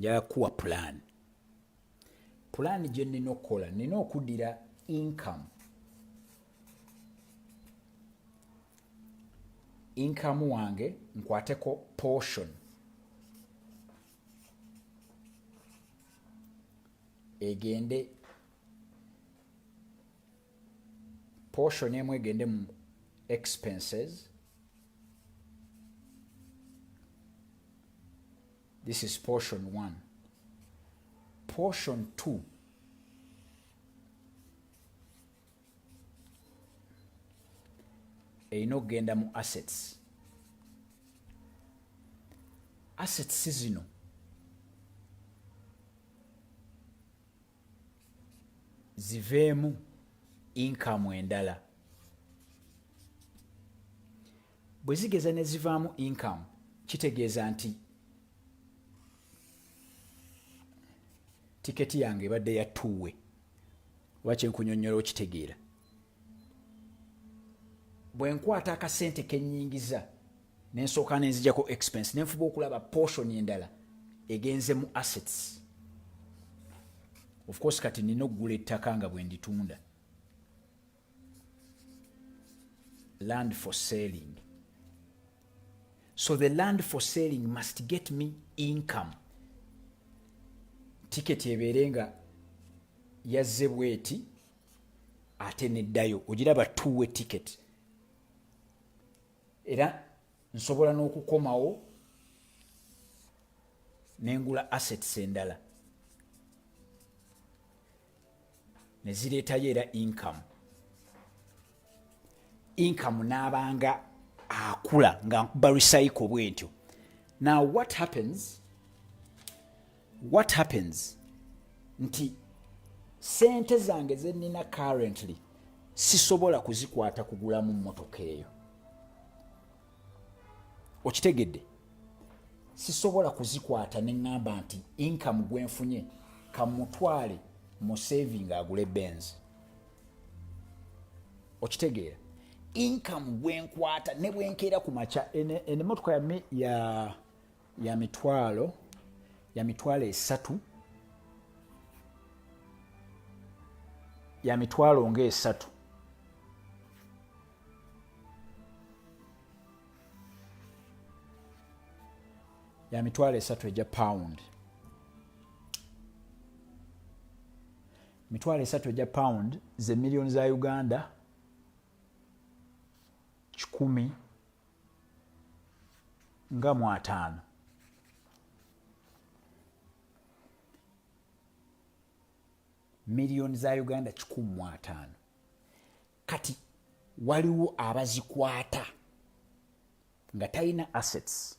njala kuwa plan gye nnina okukola nina okuddira income wange nkwateko portion egende portion emu egende mu expenses. This is portion 1. Portion 2 erina okugenda mu assets. Assets zino ziveemu income endala. Bwe zigeza ne zivaamu income kitegeeza nti tiketi yange ebadde yatuwe. Lwaki nkunyonnyola okitegeera? Bwe nkwata akasente kennyingiza nensooka nenzijjako expense nenfuba okulaba portion endala egenze mu assets. Of course kati nina okugula ettaka nga bwe nditunda. Land for selling. So the land for selling must get me income. Ticket ebeere nga yazze bweti ate neddayo. Ogiraba two-way ticket. Era nsobola n'okukomawo nengula assets endala ne zireetayo era income n'abanga akula nga nkuba recycle bwentyo. Now what happens nti sente zange ze nnina currently sisobola kuzikwata kugulamu mmotoka eyo. Okitegedde? Sisobola kuzikwata ne ngamba nti income gwenfunye kamutwale mu saving agule Benz. Okitegeera? Income gwenkwata ne bwenkeera ku macha ene motoka ya mitwalo 3 ya mitwalo nga 3 ya mitwalo 3 eja pound. Mitwalo 3 eja pound ze milioni za Uganda 10 nga mu 5. Milioni za Uganda 10,5. Kati waliwo abazikwata nga talina assets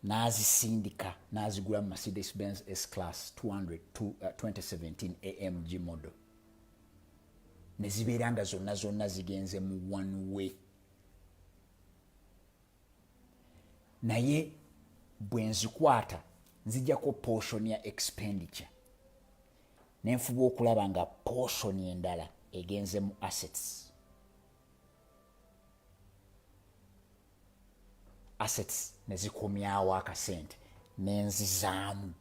nazisindika nazigula mu Mercedes-Benz S-Class 200 2017 AMG model ne zibeera nga zonna zigenze mu one way. Naye bwe nzikwata nzijjako portion ya expenditure nenfuba okulaba nga portion endala egenze mu assets ne zikomyawo akasente nenzizaamu